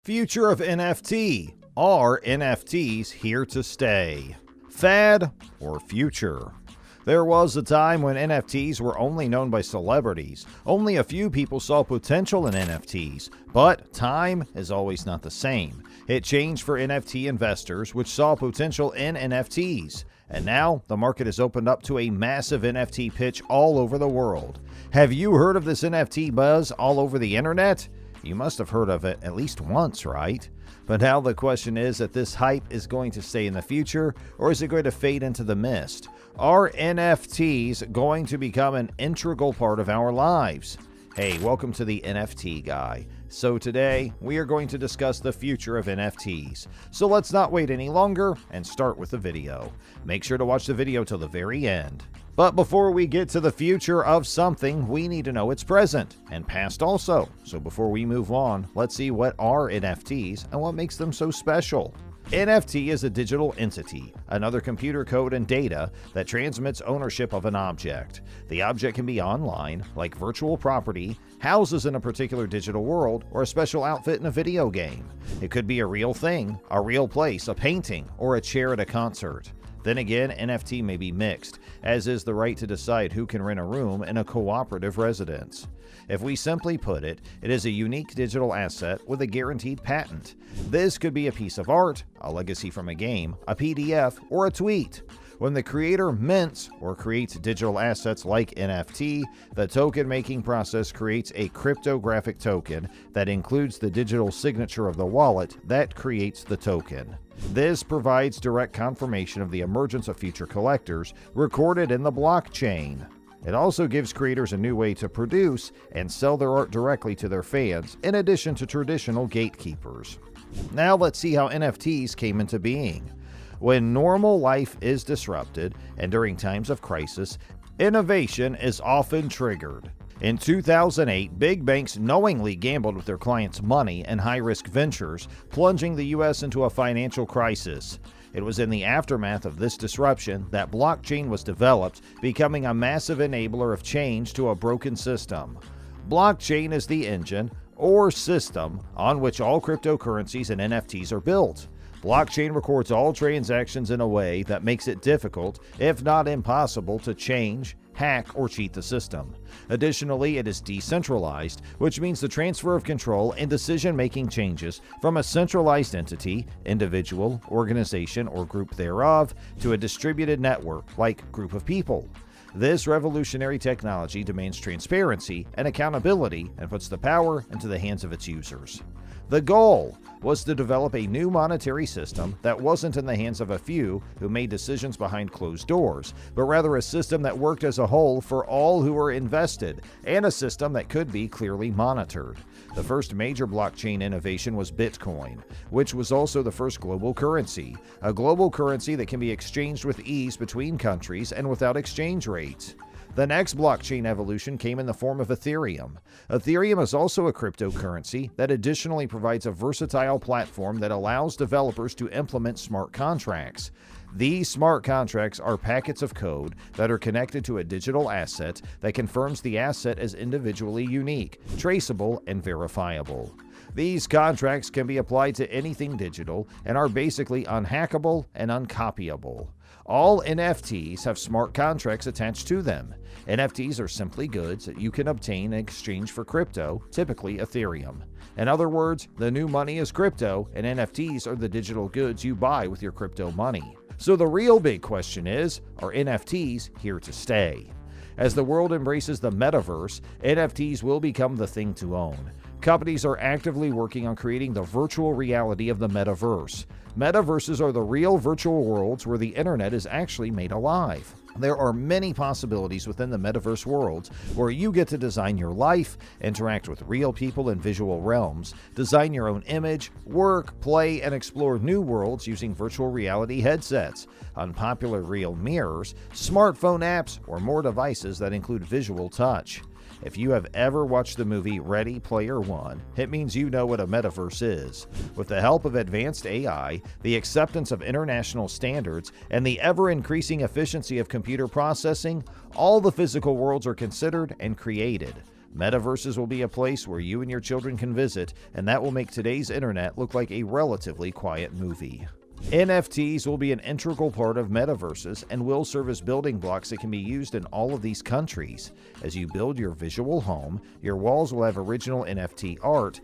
Future of NFT. Are NFTs here to stay? Fad or future? There was a time when NFTs were only known by celebrities. Only a few people saw potential in NFTs. But time is always not the same. It changed for NFT investors, which saw potential in NFTs. And now, the market has opened up to a massive NFT pitch all over the world. Have you heard of this NFT buzz all over the internet? You must have heard of it at least once, right? But now the question is if this hype is going to stay in the future, or is it going to fade into the mist? Are NFTs going to become an integral part of our lives? Hey, welcome to the NFT Guy. So today, we are going to discuss the future of NFTs. So let's not wait any longer and start with the video. Make sure to watch the video till the very end. But before we get to the future of something, we need to know its present and past also. So before we move on, let's see what are NFTs and what makes them so special. NFT is a digital entity, another computer code and data that transmits ownership of an object. The object can be online, like virtual property, houses in a particular digital world, or a special outfit in a video game. It could be a real thing, a real place, a painting, or a chair at a concert. Then again, NFT may be mixed, as is the right to decide who can rent a room in a cooperative residence. If we simply put it, it is a unique digital asset with a guaranteed patent. This could be a piece of art, a legacy from a game, a PDF, or a tweet. When the creator mints or creates digital assets like NFT, the token-making process creates a cryptographic token that includes the digital signature of the wallet that creates the token. This provides direct confirmation of the emergence of future collectors recorded in the blockchain. It also gives creators a new way to produce and sell their art directly to their fans, in addition to traditional gatekeepers. Now let's see how NFTs came into being. When normal life is disrupted, and during times of crisis, innovation is often triggered. In 2008, big banks knowingly gambled with their clients' money in high-risk ventures, plunging the U.S. into a financial crisis. It was in the aftermath of this disruption that blockchain was developed, becoming a massive enabler of change to a broken system. Blockchain is the engine, or system, on which all cryptocurrencies and NFTs are built. Blockchain records all transactions in a way that makes it difficult, if not impossible, to change, hack, or cheat the system. Additionally, it is decentralized, which means the transfer of control and decision-making changes from a centralized entity, individual, organization, or group thereof, to a distributed network, like group of people. This revolutionary technology demands transparency and accountability and puts the power into the hands of its users. The goal was to develop a new monetary system that wasn't in the hands of a few who made decisions behind closed doors, but rather a system that worked as a whole for all who were invested, and a system that could be clearly monitored. The first major blockchain innovation was Bitcoin, which was also the first global currency, a global currency that can be exchanged with ease between countries and without exchange rates. The next blockchain evolution came in the form of Ethereum. Ethereum is also a cryptocurrency that additionally provides a versatile platform that allows developers to implement smart contracts. These smart contracts are packets of code that are connected to a digital asset that confirms the asset as individually unique, traceable, and verifiable. These contracts can be applied to anything digital and are basically unhackable and uncopyable. All NFTs have smart contracts attached to them. NFTs are simply goods that you can obtain in exchange for crypto, typically Ethereum. In other words, the new money is crypto, and NFTs are the digital goods you buy with your crypto money. So the real big question is, are NFTs here to stay? As the world embraces the metaverse, NFTs will become the thing to own. Companies are actively working on creating the virtual reality of the metaverse. Metaverses are the real virtual worlds where the internet is actually made alive. There are many possibilities within the metaverse worlds where you get to design your life, interact with real people in visual realms, design your own image, work, play, and explore new worlds using virtual reality headsets, unpopular real mirrors, smartphone apps, or more devices that include visual touch. If you have ever watched the movie Ready Player One, it means you know what a metaverse is. With the help of advanced AI, the acceptance of international standards, and the ever-increasing efficiency of computer processing, all the physical worlds are considered and created. Metaverses will be a place where you and your children can visit, and that will make today's internet look like a relatively quiet movie. NFTs will be an integral part of metaverses and will serve as building blocks that can be used in all of these countries. As you build your visual home, your walls will have original NFT art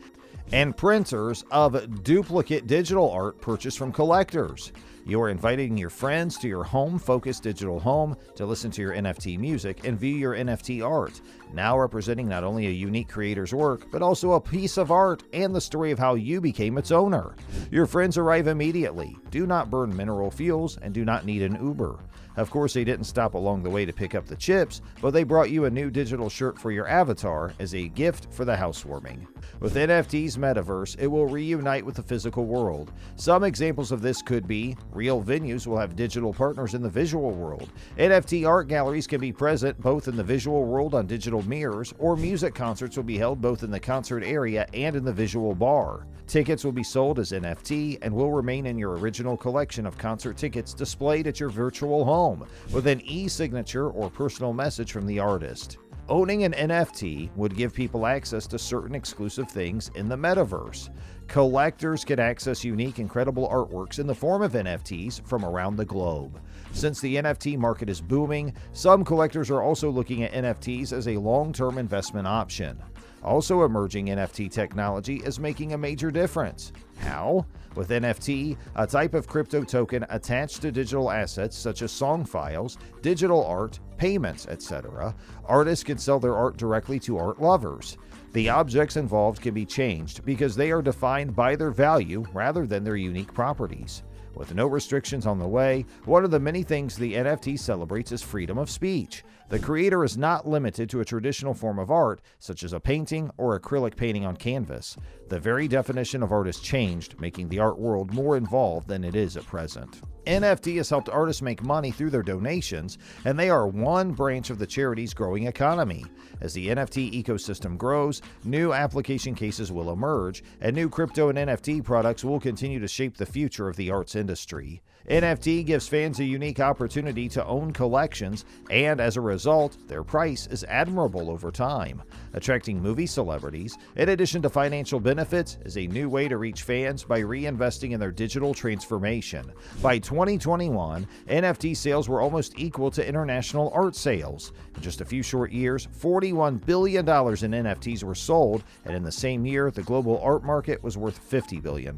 and printers of duplicate digital art purchased from collectors. You are inviting your friends to your home-focused digital home to listen to your NFT music and view your NFT art, now representing not only a unique creator's work, but also a piece of art and the story of how you became its owner. Your friends arrive immediately, do not burn mineral fuels, and do not need an Uber. Of course, they didn't stop along the way to pick up the chips, but they brought you a new digital shirt for your avatar as a gift for the housewarming. With NFT's metaverse, it will reunite with the physical world. Some examples of this could be real venues will have digital partners in the visual world. NFT art galleries can be present both in the visual world on digital mirrors, or music concerts will be held both in the concert area and in the visual bar. Tickets will be sold as NFT and will remain in your original collection of concert tickets displayed at your virtual home with an e-signature or personal message from the artist. Owning an NFT would give people access to certain exclusive things in the metaverse. Collectors can access unique, incredible artworks in the form of NFTs from around the globe. Since the NFT market is booming, some collectors are also looking at NFTs as a long-term investment option. Also emerging NFT technology is making a major difference. How? With NFT, a type of crypto token attached to digital assets such as song files, digital art, payments, etc., artists can sell their art directly to art lovers. The objects involved can be changed because they are defined by their value rather than their unique properties. With no restrictions on the way, one of the many things the NFT celebrates is freedom of speech. The creator is not limited to a traditional form of art, such as a painting or acrylic painting on canvas. The very definition of art has changed, making the art world more involved than it is at present. NFT has helped artists make money through their donations, and they are one branch of the charity's growing economy. As the NFT ecosystem grows, new application cases will emerge, and new crypto and NFT products will continue to shape the future of the arts industry. NFT gives fans a unique opportunity to own collections, and as a result, their price is admirable over time. Attracting movie celebrities, in addition to financial benefits, is a new way to reach fans by reinvesting in their digital transformation. By 2021, NFT sales were almost equal to international art sales. In just a few short years, $41 billion in NFTs were sold, and in the same year, the global art market was worth $50 billion.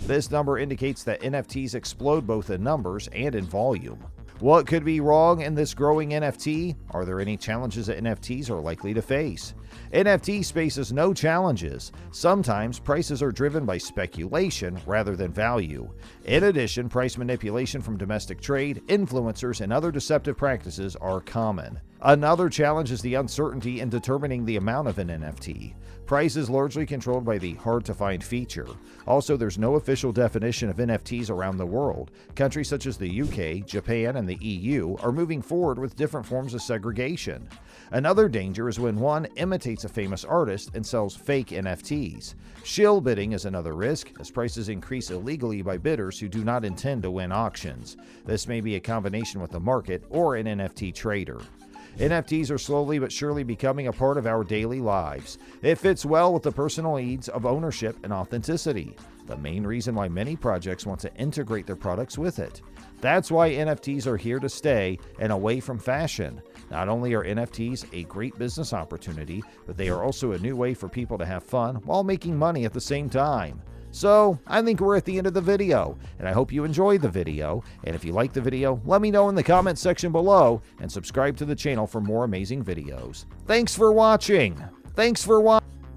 This number indicates that NFTs explode both in numbers and in volume. What could be wrong in this growing NFT? Are there any challenges that NFTs are likely to face? NFT space has no challenges. Sometimes prices are driven by speculation rather than value. In addition, price manipulation from domestic trade, influencers, and other deceptive practices are common. Another challenge is the uncertainty in determining the amount of an NFT. Price is largely controlled by the hard-to-find feature. Also, there's no official definition of NFTs around the world. Countries such as the UK, Japan, and the EU are moving forward with different forms of segregation. Another danger is when one imitates a famous artist and sells fake NFTs. Shill bidding is another risk, as prices increase illegally by bidders who do not intend to win auctions. This may be a combination with the market or an NFT trader. NFTs are slowly but surely becoming a part of our daily lives. It fits well with the personal needs of ownership and authenticity, the main reason why many projects want to integrate their products with it. That's why NFTs are here to stay and away from fashion. Not only are NFTs a great business opportunity, but they are also a new way for people to have fun while making money at the same time. So, I think we're at the end of the video, and I hope you enjoyed the video, and if you liked the video, let me know in the comments section below, and subscribe to the channel for more amazing videos. Thanks for watching! Thanks for watching!